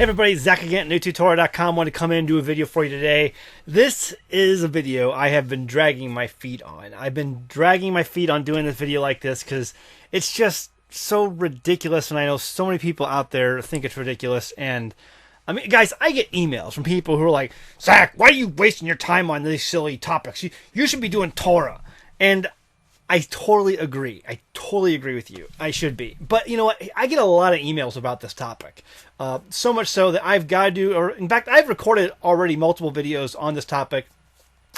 Everybody, Zach again at newtutorial.com. Want to come in and do a video for you today. This is a video I have been dragging my feet on. I've been dragging my feet on doing this video like this because it's just so ridiculous, and I know so many people out there think it's ridiculous. And I mean, guys, I get emails from people who are like, Zach, why are you wasting your time on these silly topics? You should be doing Torah. And I totally agree. I totally agree with you. I should be. But you know what? I get a lot of emails about this topic. So much so that I've got to do, or in fact, I've recorded already multiple videos on this topic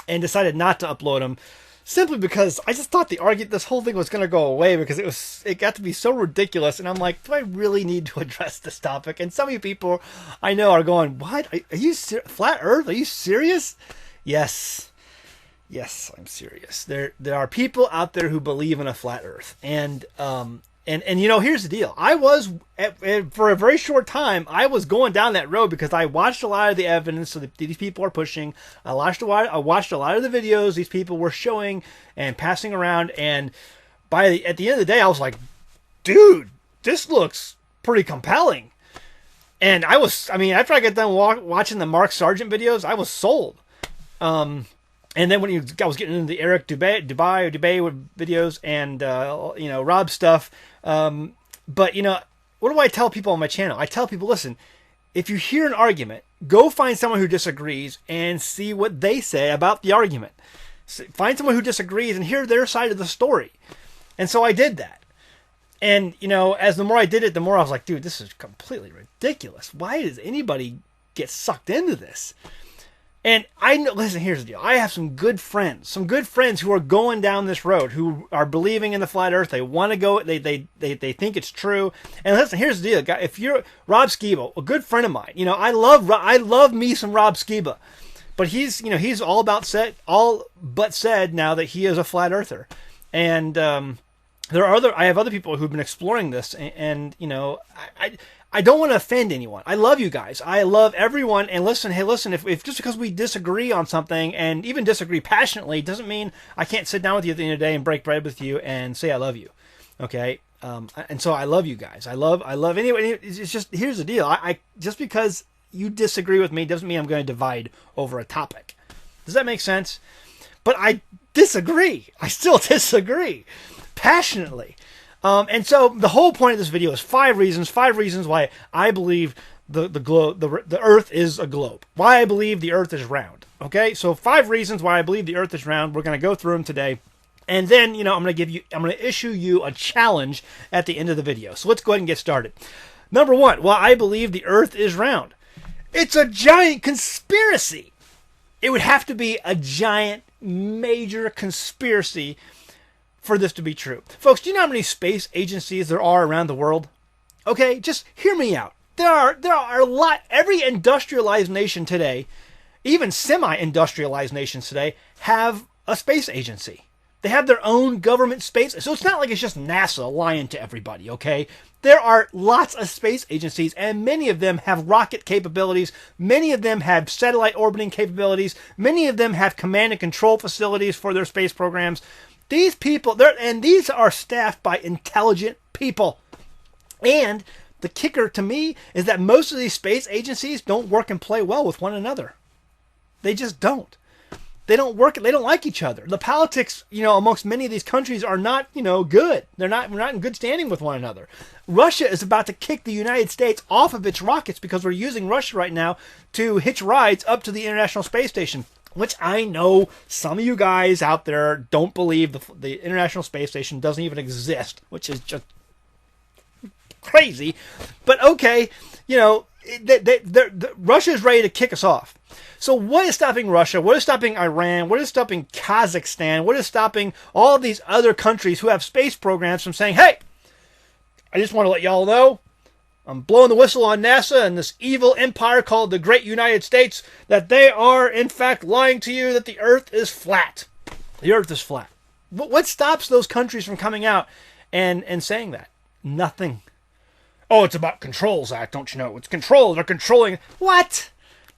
and decided not to upload them simply because I just thought this whole thing was going to go away because it got to be so ridiculous. And I'm like, do I really need to address this topic? And some of you people I know are going, what? Are you flat Earth? Are you serious? Yes. Yes, I'm serious. There are people out there who believe in a flat Earth, and you know, here's the deal. I was for a very short time. I was going down that road because I watched a lot of the evidence that these people are pushing. I watched a lot of the videos these people were showing and passing around. And at the end of the day, I was like, dude, this looks pretty compelling. And after I got done watching the Mark Sargent videos, I was sold. And then when I was getting into the Eric Dubay videos and Rob stuff, but you know, what do I tell people on my channel? I tell people, listen, if you hear an argument, go find someone who disagrees and see what they say about the argument. Find someone who disagrees and hear their side of the story. And so I did that. And you know, as the more I did it, the more I was like, dude, this is completely ridiculous. Why does anybody get sucked into this? And listen, here's the deal. I have some good friends who are going down this road, who are believing in the flat Earth. They want to go. They think it's true. And listen, here's the deal, guy. If you're Rob Skiba, a good friend of mine, you know, I love me some Rob Skiba, but he's all but said now that he is a flat earther. And I have other people who've been exploring this, and you know, I don't want to offend anyone. I love you guys. I love everyone. And listen, if just because we disagree on something, and even disagree passionately, doesn't mean I can't sit down with you at the end of the day and break bread with you and say I love you. Okay? And so I love you guys. I love anyway. It's just, here's the deal. I just because you disagree with me doesn't mean I'm going to divide over a topic. Does that make sense? But I disagree. I still disagree passionately. And so the whole point of this video is five reasons why I believe the Earth is a globe. Why I believe the Earth is round. Okay, so 5 reasons why I believe the Earth is round. We're going to go through them today, and then I'm going to issue you a challenge at the end of the video. So let's go ahead and get started. Number 1, why I believe the Earth is round. It's a giant conspiracy. It would have to be a giant, major conspiracy for this to be true. Folks, do you know how many space agencies there are around the world? Okay, just hear me out. There are a lot. Every industrialized nation today, even semi-industrialized nations today, have a space agency. They have their own government space. So it's not like it's just NASA lying to everybody, okay? There are lots of space agencies, and many of them have rocket capabilities. Many of them have satellite orbiting capabilities. Many of them have command and control facilities for their space programs. These people, these are staffed by intelligent people. And the kicker to me is that most of these space agencies don't work and play well with one another. They just don't. They don't like each other. The politics, amongst many of these countries are not, good. We're not in good standing with one another. Russia is about to kick the United States off of its rockets because we're using Russia right now to hitch rides up to the International Space Station. Which I know some of you guys out there don't believe the International Space Station doesn't even exist, which is just crazy. But okay, Russia is ready to kick us off. So what is stopping Russia? What is stopping Iran? What is stopping Kazakhstan? What is stopping all of these other countries who have space programs from saying, hey, I just want to let y'all know, I'm blowing the whistle on NASA and this evil empire called the Great United States, that they are, in fact, lying to you that the Earth is flat. The Earth is flat. What stops those countries from coming out and saying that? Nothing. Oh, it's about control, Zach, don't you know? It's control. They're controlling. What?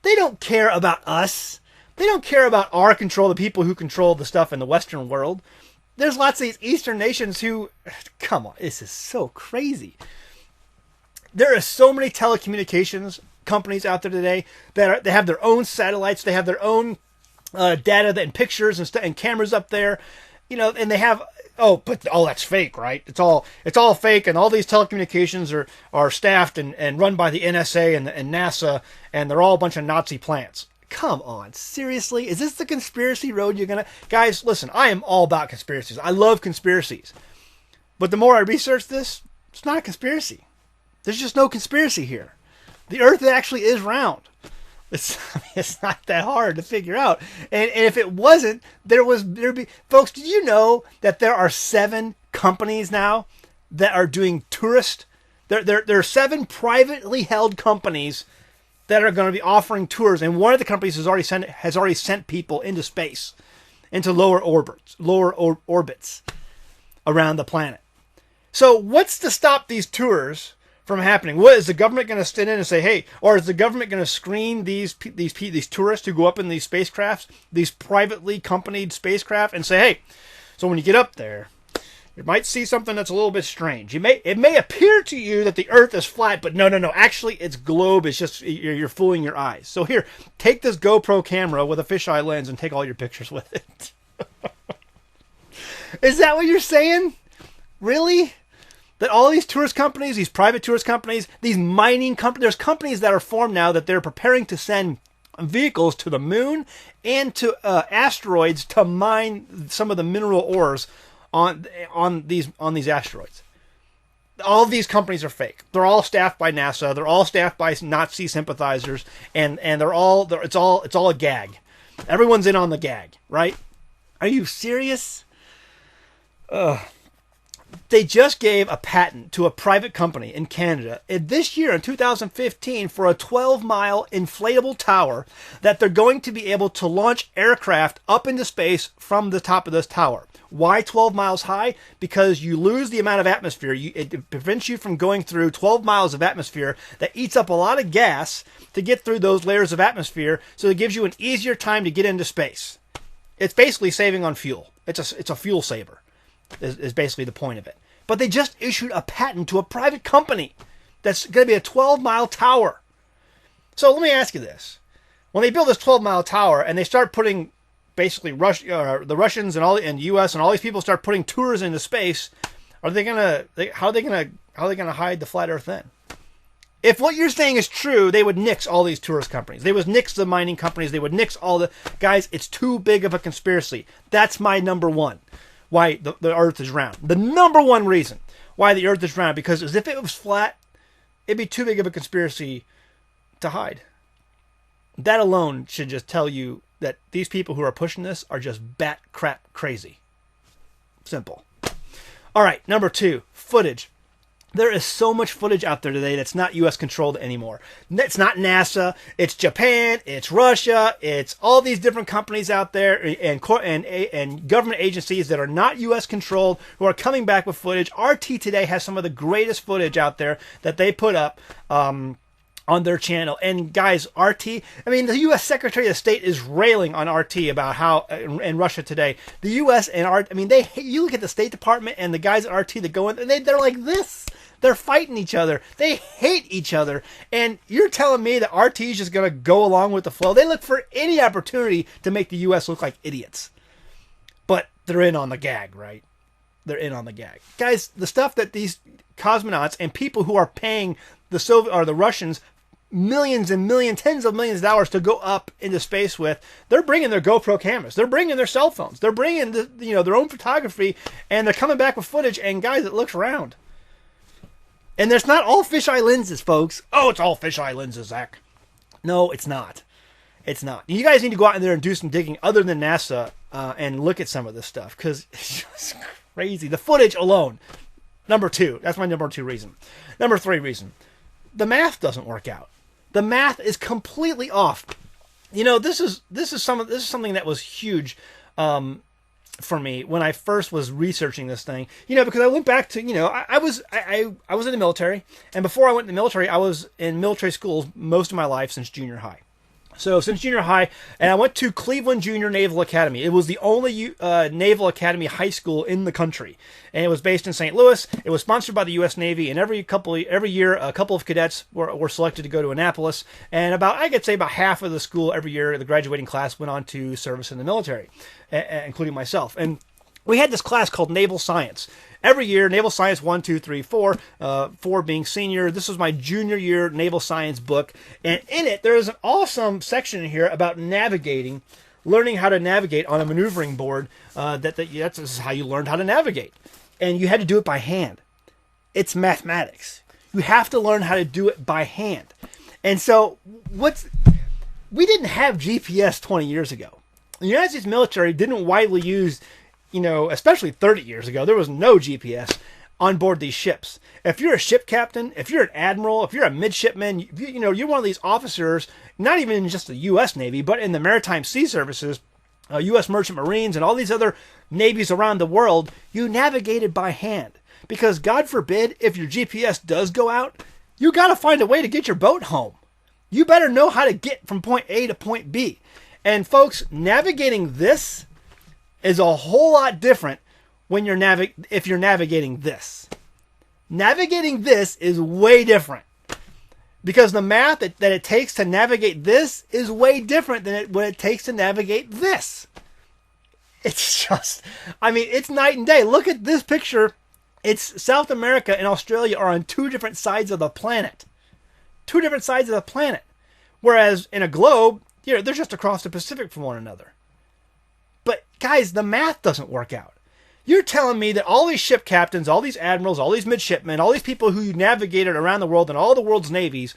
They don't care about us. They don't care about our control, the people who control the stuff in the Western world. There's lots of these Eastern nations who... Come on, this is so crazy. There are so many telecommunications companies out there today that they have their own satellites, they have their own data and pictures and cameras up there, you know, and they have. Oh, but all that's fake, right? It's all fake, and all these telecommunications are staffed and run by the NSA and NASA, and they're all a bunch of Nazi plants. Come on, seriously? Is this the conspiracy road you're gonna... Guys, listen, I am all about conspiracies. I love conspiracies. But the more I research this, it's not a conspiracy. There's just no conspiracy here. The Earth actually is round. It's not that hard to figure out. And if it wasn't, there'd be... Folks, did you know that there are 7 companies now that are doing tourist... There are 7 privately held companies that are going to be offering tours, and one of the companies has already sent people into space, into lower orbits around the planet. So what's to stop these tours from happening? What is the government going to stand in and say, hey, or is the government going to screen these tourists who go up in these spacecrafts, these privately companied spacecraft, and say, hey, so when you get up there, you might see something that's a little bit strange. It may appear to you that the Earth is flat, but no. Actually, it's globe. It's just you're fooling your eyes. So here, take this GoPro camera with a fisheye lens and take all your pictures with it. Is that what you're saying? Really? That all these tourist companies, these private tourist companies, these mining companies, there's companies that are formed now that they're preparing to send vehicles to the moon and to asteroids to mine some of the mineral ores on these asteroids. All of these companies are fake. They're all staffed by NASA. They're all staffed by Nazi sympathizers, and it's all a gag. Everyone's in on the gag, right? Are you serious? They just gave a patent to a private company in Canada this year in 2015 for a 12-mile inflatable tower that they're going to be able to launch aircraft up into space from the top of this tower. Why 12 miles high? Because you lose the amount of atmosphere. It prevents you from going through 12 miles of atmosphere that eats up a lot of gas to get through those layers of atmosphere, so it gives you an easier time to get into space. It's basically saving on fuel. It's a fuel saver. Is basically the point of it. But they just issued a patent to a private company that's going to be a 12-mile tower. So let me ask you this. When they build this 12-mile tower and they start putting basically the Russians and U.S. and all these people start putting tours into space, how are they going to hide the flat Earth then? If what you're saying is true, they would nix all these tourist companies. They would nix the mining companies. They would nix all the... Guys, it's too big of a conspiracy. That's my number one. Why the Earth is round. The number one reason why the Earth is round, because if it was flat, it'd be too big of a conspiracy to hide. That alone should just tell you that these people who are pushing this are just bat crap crazy. Simple. All right, number 2, footage. There is so much footage out there today that's not U.S. controlled anymore. It's not NASA. It's Japan. It's Russia. It's all these different companies out there and government agencies that are not U.S. controlled who are coming back with footage. RT today has some of the greatest footage out there that they put up on their channel. And guys, RT, I mean, the U.S. Secretary of State is railing on RT about how in Russia today, the U.S. and RT, I mean, you look at the State Department and the guys at RT that go in, and they're like this. They're fighting each other. They hate each other. And you're telling me that RT is just going to go along with the flow? They look for any opportunity to make the U.S. look like idiots. But they're in on the gag, right? They're in on the gag. Guys, the stuff that these cosmonauts and people who are paying the Soviet or the Russians millions and millions, tens of millions of dollars to go up into space with, they're bringing their GoPro cameras. They're bringing their cell phones. They're bringing their own photography, and they're coming back with footage. And guys, it looks round. And there's not all fisheye lenses, folks. Oh, it's all fisheye lenses, Zach. No, it's not. It's not. You guys need to go out in there and do some digging other than NASA and look at some of this stuff, because it's just crazy. The footage alone. Number 2. That's my number 2 reason. Number 3 reason. The math doesn't work out. The math is completely off. You know, this is something that was huge for me when I first was researching this thing. You know, because I went back to, I was in the military, and before I went in the military, I was in military schools most of my life since junior high. So since junior high, and I went to Cleveland Junior Naval Academy. It was the only Naval Academy high school in the country, and it was based in St. Louis. It was sponsored by the U.S. Navy, and every year, a couple of cadets were selected to go to Annapolis, and I could say about half of the school every year, the graduating class went on to service in the military, including myself. And we had this class called Naval Science. Every year, Naval Science 1, 2, 3, 4, 4 being senior. This was my junior year Naval Science book. And in it, there is an awesome section in here about navigating, learning how to navigate on a maneuvering board. That's how you learned how to navigate. And you had to do it by hand. It's mathematics. You have to learn how to do it by hand. And so, we didn't have GPS 20 years ago. The United States military didn't widely use, especially 30 years ago, there was no GPS on board these ships. If you're a ship captain, if you're an admiral, if you're a midshipman, you're one of these officers, not even in just the U.S. Navy, but in the Maritime Sea Services, U.S. Merchant Marines, and all these other navies around the world, you navigated by hand. Because God forbid, if your GPS does go out, you got to find a way to get your boat home. You better know how to get from point A to point B. And folks, navigating this is a whole lot different when if you're navigating this. Navigating this is way different, because the math that it takes to navigate this is way different than what it takes to navigate this. It's just, it's night and day. Look at this picture. It's South America and Australia are on two different sides of the planet. Two different sides of the planet. Whereas in a globe, they're just across the Pacific from one another. But guys, the math doesn't work out. You're telling me that all these ship captains, all these admirals, all these midshipmen, all these people who navigated around the world in all the world's navies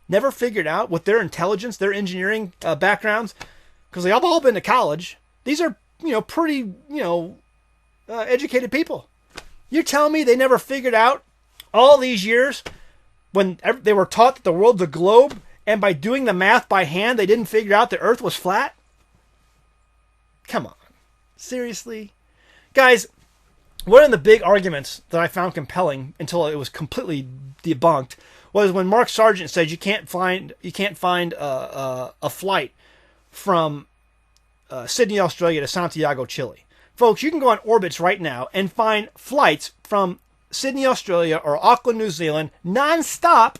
never figured out with their intelligence, their engineering backgrounds, because they've all been to college. These are, pretty, educated people. You're telling me they never figured out all these years when they were taught that the world's a globe, and by doing the math by hand, they didn't figure out the Earth was flat? Come on. Seriously? Guys, one of the big arguments that I found compelling until it was completely debunked was when Mark Sargent said you can't find a flight from Sydney, Australia to Santiago, Chile. Folks, you can go on orbits right now and find flights from Sydney, Australia or Auckland, New Zealand, non-stop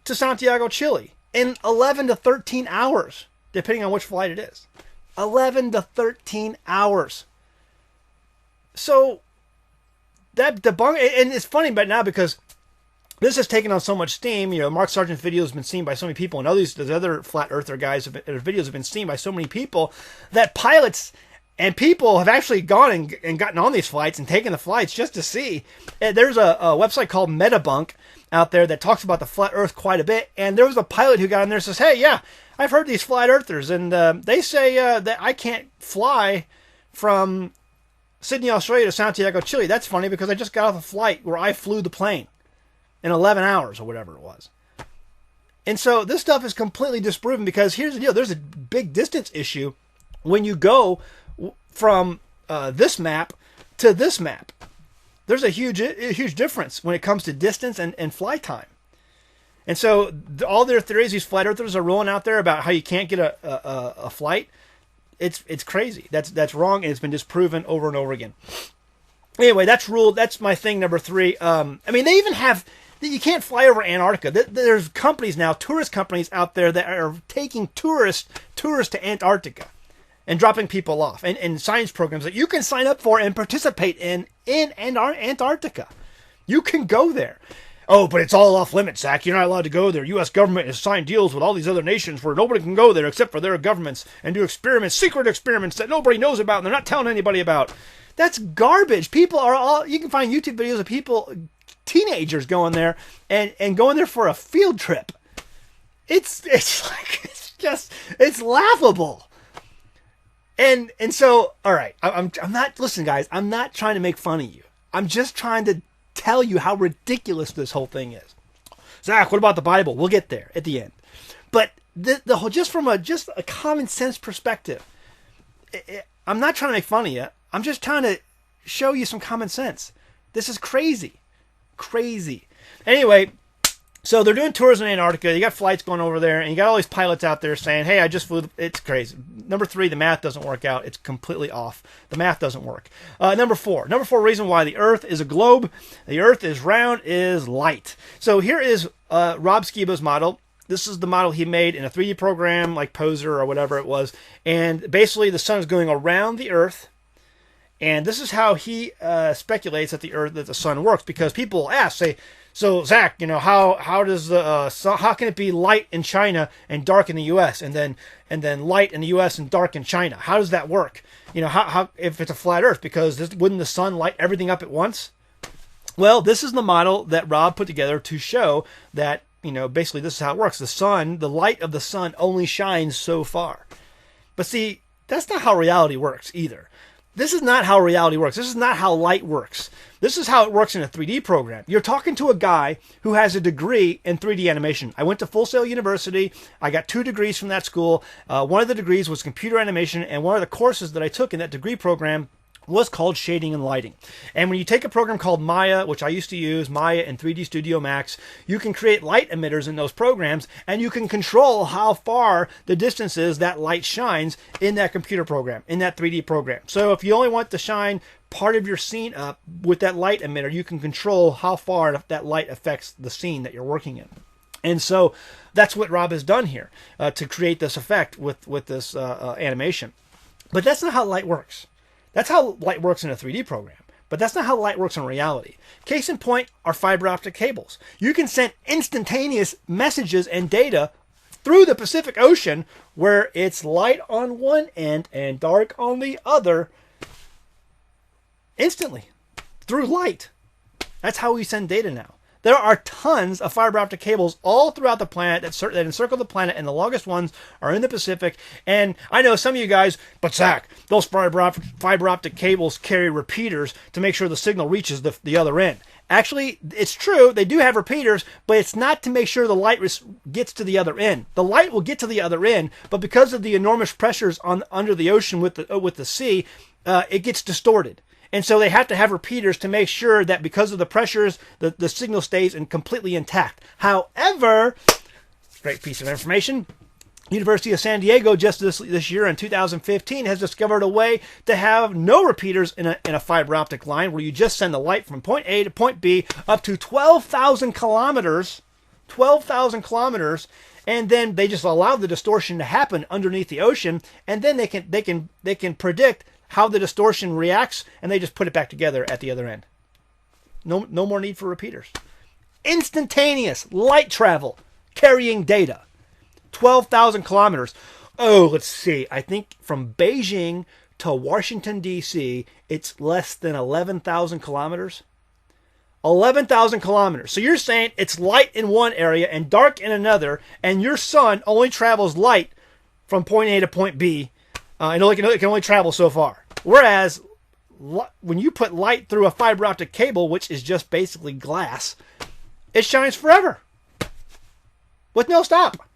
to Santiago, Chile in 11 to 13 hours, depending on which flight it is. 11 to 13 hours. So that debunk, and it's funny but now because this has taken on so much steam. Mark Sargent's video has been seen by so many people, and the other flat earther guys' videos have been seen by so many people that pilots and people have actually gone and gotten on these flights and taken the flights just to see. There's a website called Metabunk out there that talks about the flat earth quite a bit, and there was a pilot who got in there and says, hey, yeah, I've heard these flat earthers, and they say that I can't fly from Sydney, Australia to Santiago, Chile. That's funny because I just got off a flight where I flew the plane in 11 hours or whatever it was. And so this stuff is completely disproven because here's the deal. There's a big distance issue when you go from this map to this map. There's a huge difference when it comes to distance and flight time. And so all their theories, these flat earthers are rolling out there about how you can't get a flight. It's crazy. That's wrong, and it's been disproven over and over again. Anyway, that's my thing number 3. They even have, you can't fly over Antarctica. There's companies now, tourist companies out there that are taking tourists to Antarctica and dropping people off, and science programs that you can sign up for and participate in Antarctica. You can go there. Oh, but it's all off limits, Zach. You're not allowed to go there. U.S. government has signed deals with all these other nations where nobody can go there except for their governments and do experiments, secret experiments that nobody knows about and they're not telling anybody about. That's garbage. People are all, you can find YouTube videos of people, teenagers going there and going there for a field trip. It's laughable. And so, all right, I'm not, listen guys, I'm not trying to make fun of you. I'm just trying to tell you how ridiculous this whole thing is. Zach, what about the Bible? We'll get there at the end. But the whole, just from a common sense perspective, I'm not trying to make fun of you. I'm just trying to show you some common sense. This is crazy. Crazy. Anyway, So they're doing tours in Antarctica. You got flights going over there, and you got all these pilots out there saying, hey, I just flew. It's crazy. Number 3, the math doesn't work out. It's completely off. The math doesn't work. Number four reason why the Earth is a globe, the Earth is round, is light. So here is Rob Skiba's model. This is the model he made in a 3D program like Poser or whatever it was. And basically the sun is going around the Earth. And this is how he speculates that the sun works, because people ask, say, so Zach, you know, how does the sun, how can it be light in China and dark in the U.S. and then light in the U.S. and dark in China? How does that work? You know, how if it's a flat Earth, because wouldn't the sun light everything up at once? Well, this is the model that Rob put together to show that, you know, basically this is how it works. The sun, the light of the sun only shines so far. But see, that's not how reality works either. This is not how reality works. This is not how light works. This is how it works in a 3D program. You're talking to a guy who has a degree in 3D animation. I went to Full Sail University. I got 2 degrees from that school. One of the degrees was computer animation, and one of the courses that I took in that degree program was called shading and lighting. And when you take a program called Maya, which I used to use, Maya and 3D Studio Max, you can create light emitters in those programs, and you can control how far the distance is that light shines in that computer program, in that 3D program. So if you only want to shine part of your scene up with that light emitter, you can control how far that light affects the scene that you're working in. And so that's what Rob has done here to create this effect with this animation. But that's not how light works. That's how light works in a 3D program, but that's not how light works in reality. Case in point are fiber optic cables. You can send instantaneous messages and data through the Pacific Ocean, where it's light on one end and dark on the other, instantly, through light. That's how we send data now. There are tons of fiber optic cables all throughout the planet that encircle the planet, and the longest ones are in the Pacific. And I know some of you guys, but Zach, those fiber optic cables carry repeaters to make sure the signal reaches the other end. Actually, it's true, they do have repeaters, but it's not to make sure the light gets to the other end. The light will get to the other end, but because of the enormous pressures under the ocean with the sea, it gets distorted. And so they have to have repeaters to make sure that because of the pressures, the signal stays completely intact. However, great piece of information, University of San Diego just this year in 2015 has discovered a way to have no repeaters in a fiber optic line, where you just send the light from point A to point B up to 12,000 kilometers, and then they just allow the distortion to happen underneath the ocean, and then they can predict how the distortion reacts, and they just put it back together at the other end. No more need for repeaters. Instantaneous light travel carrying data. 12,000 kilometers. Oh, let's see. I think from Beijing to Washington, D.C., it's less than 11,000 kilometers. 11,000 kilometers. So you're saying it's light in one area and dark in another, and your sun only travels light from point A to point B, and it can only travel so far. Whereas when you put light through a fiber optic cable, which is just basically glass, it shines forever with no stop.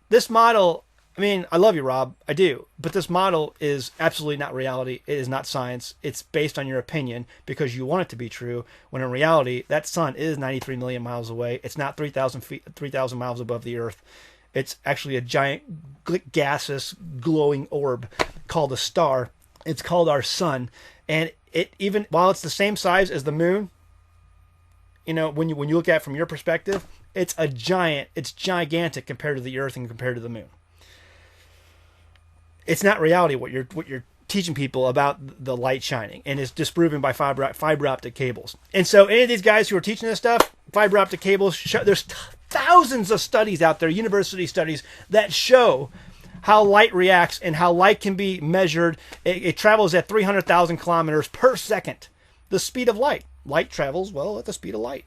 This model, I mean, I love you, Rob. I do. But this model is absolutely not reality. It is not science. It's based on your opinion because you want it to be true, when in reality, that sun is 93 million miles away. It's not 3,000 miles above the Earth. It's actually a giant gaseous glowing orb called a star. It's called our sun. And it, even while it's the same size as the moon, you know, when you look at it from your perspective, it's gigantic compared to the Earth and compared to the moon. It's not reality what you're teaching people about the light shining, and it's disproven by fiber optic cables. And so any of these guys who are teaching this stuff, fiber optic cables, there's thousands of studies out there, university studies, that show how light reacts and how light can be measured. It travels at 300,000 kilometers per second. The speed of light. Light travels, well, at the speed of light.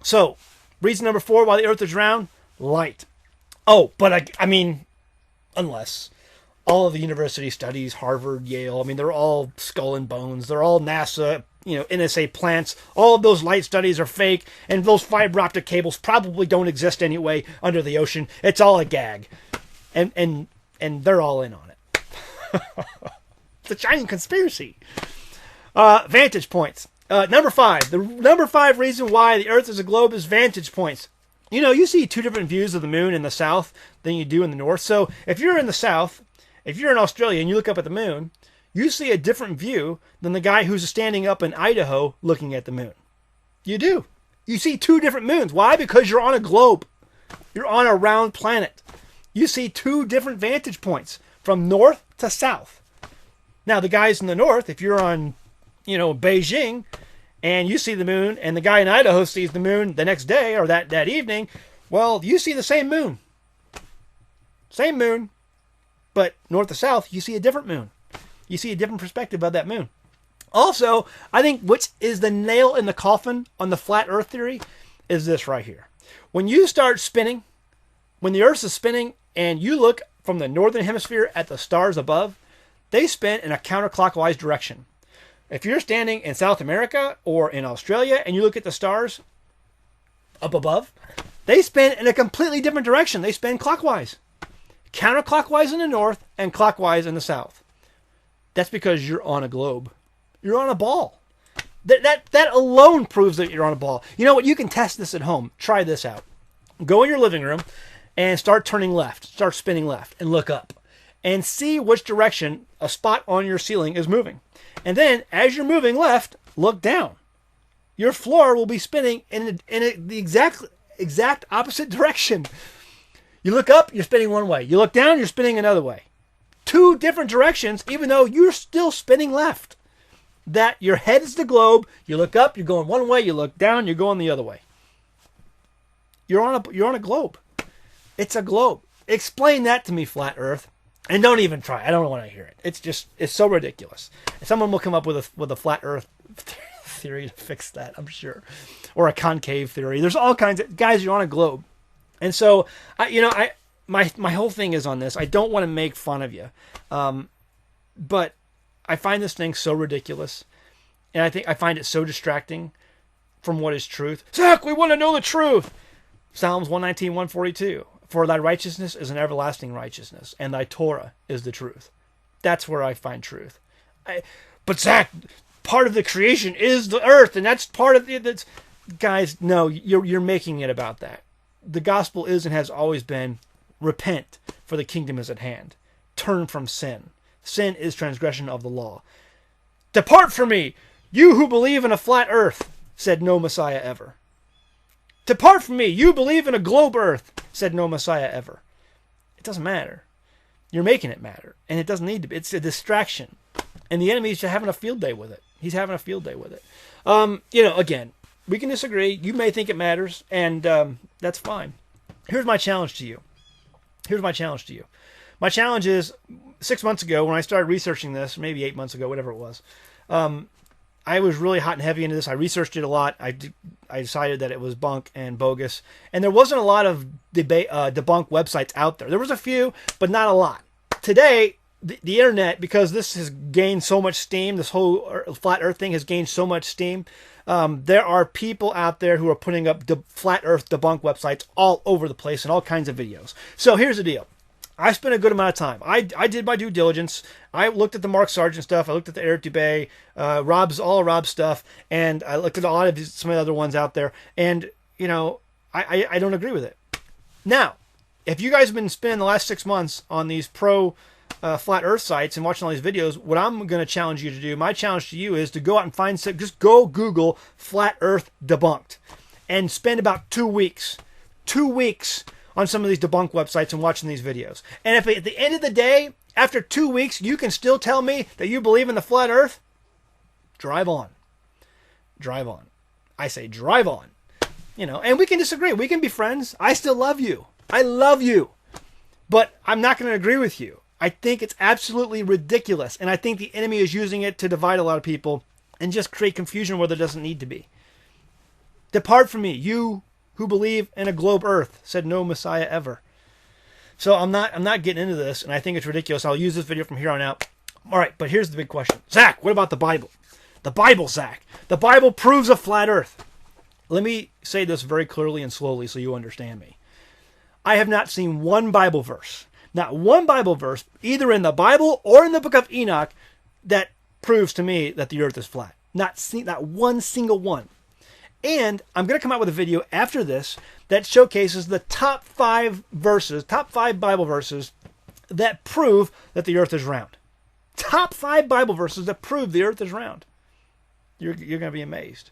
So, reason number 4 why the Earth is round, light. Oh, but I mean, unless all of the university studies, Harvard, Yale, I mean, they're all skull and bones. They're all NASA, NSA plants. All of those light studies are fake, and those fiber optic cables probably don't exist anyway under the ocean. It's all a gag. And they're all in on it. It's a giant conspiracy. Vantage Points. Number 5. The number 5 reason why the Earth is a globe is vantage points. You know, you see 2 different views of the moon in the south than you do in the north. So if you're in the south, if you're in Australia and you look up at the moon, you see a different view than the guy who's standing up in Idaho looking at the moon. You do. You see 2 different moons. Why? Because you're on a globe. You're on a round planet. You see 2 different vantage points from north to south. Now, the guys in the north, if you're on, Beijing, and you see the moon, and the guy in Idaho sees the moon the next day or that evening, well, you see the same moon. Same moon, but north to south, you see a different moon. You see a different perspective of that moon. Also, I think which is the nail in the coffin on the flat earth theory is this right here. When you start spinning, when the earth is spinning and you look from the northern hemisphere at the stars above, they spin in a counterclockwise direction. If you're standing in South America or in Australia and you look at the stars up above, they spin in a completely different direction. They spin clockwise. Counterclockwise in the north and clockwise in the south. That's because you're on a globe. You're on a ball. That alone proves that you're on a ball. You know what? You can test this at home. Try this out. Go in your living room and start turning left. Start spinning left and look up. And see which direction a spot on your ceiling is moving. And then, as you're moving left, look down. Your floor will be spinning in the exact opposite direction. You look up, you're spinning one way. You look down, you're spinning another way. 2 different directions, even though you're still spinning left. That your head is the globe. You look up, you're going one way. You look down, you're going the other way. You're on a globe. It's a globe. Explain that to me, flat Earth. And don't even try. I don't want to hear it. It's so ridiculous. Someone will come up with a flat Earth theory to fix that, I'm sure, or a concave theory. There's all kinds of guys. You're on a globe, and so my whole thing is on this. I don't want to make fun of you, but I find this thing so ridiculous, and I find it so distracting from what is truth. Zach, we want to know the truth. Psalms 119, 142. For thy righteousness is an everlasting righteousness, and thy Torah is the truth. That's where I find truth. But Zach, part of the creation is the earth, and that's part of the... Guys, no, you're making it about that. The gospel is and has always been, repent, for the kingdom is at hand. Turn from sin. Sin is transgression of the law. Depart from me, you who believe in a flat earth, said no Messiah ever. Depart from me, you believe in a globe earth, said no Messiah ever. It doesn't matter. You're making it matter, and it doesn't need to be. It's a distraction, and the enemy's just having a field day with it. He's having a field day with it. Again, we can disagree. You may think it matters, and that's fine. Here's my challenge to you. My challenge is 6 months ago when I started researching this, maybe 8 months ago, whatever it was. I was really hot and heavy into this. I researched it a lot. I decided that it was bunk and bogus. And there wasn't a lot of debunk websites out there. There was a few, but not a lot. Today, the internet, because this has gained so much steam, this whole flat earth thing has gained so much steam, there are people out there who are putting up flat earth debunk websites all over the place and all kinds of videos. So here's the deal. I spent a good amount of time. I did my due diligence. I looked at the Mark Sargent stuff. I looked at the Eric Dubé, Rob's stuff, and I looked at a lot of some of the other ones out there. And I don't agree with it. Now, if you guys have been spending the last 6 months on these pro flat Earth sites and watching all these videos, what I'm going to challenge you to do, my challenge to you is to go out and just go Google flat Earth debunked, and spend about 2 weeks. 2 weeks on some of these debunk websites and watching these videos. And if at the end of the day, after 2 weeks, you can still tell me that you believe in the flat earth, drive on. Drive on. I say drive on. And we can disagree. We can be friends. I still love you. I love you. But I'm not going to agree with you. I think it's absolutely ridiculous. And I think the enemy is using it to divide a lot of people and just create confusion where there doesn't need to be. Depart from me, you who believe in a globe earth, said no Messiah ever. So I'm not getting into this, and I think it's ridiculous. I'll use this video from here on out. All right, but here's the big question. Zach, what about the Bible? The Bible, Zach. The Bible proves a flat earth. Let me say this very clearly and slowly so you understand me. I have not seen one Bible verse, not one Bible verse, either in the Bible or in the book of Enoch, that proves to me that the earth is flat. Not one single one. And I'm going to come out with a video after this that showcases the top 5 Bible verses that prove that the earth is round. Top 5 Bible verses that prove the earth is round. You're going to be amazed.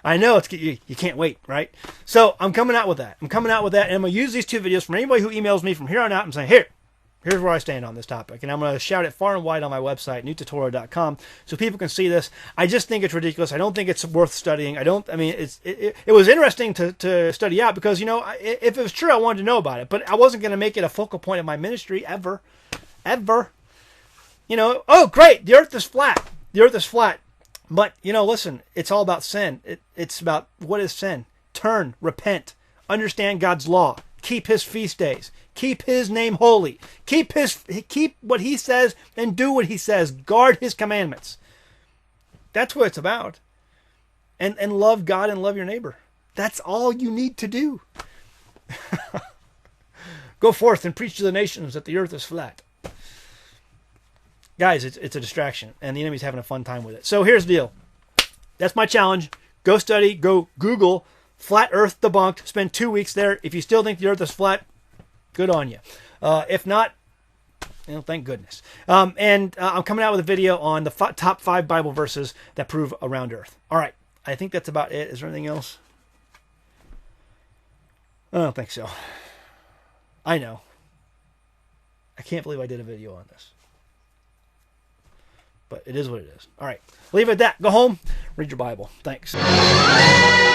I know you can't wait, right? So I'm coming out with that. And I'm going to use these 2 videos from anybody who emails me from here on out and say, here's where I stand on this topic. And I'm going to shout it far and wide on my website, newtutorial.com, so people can see this. I just think it's ridiculous. I don't think it's worth studying. It was interesting to study out because, if it was true, I wanted to know about it. But I wasn't going to make it a focal point of my ministry ever. Oh, great, the earth is flat. The earth is flat. But, listen, it's all about sin. It's about what is sin. Turn, repent, understand God's law, keep his feast days, keep his name holy, keep what he says and do what he says, guard his commandments. That's what it's about. And love God and love your neighbor. That's all you need to do. Go forth and preach to the nations that the earth is flat. Guys, it's a distraction, and the enemy's having a fun time with it. So here's the deal. That's my challenge. Go study. Go Google Flat Earth Debunked. Spend 2 weeks there. If you still think the earth is flat, good on you. If not, thank goodness. I'm coming out with a video on the top 5 Bible verses that prove a round earth. All right. I think that's about it. Is there anything else? I don't think so. I know. I can't believe I did a video on this. But it is what it is. All right. Leave it at that. Go home. Read your Bible. Thanks. Bye.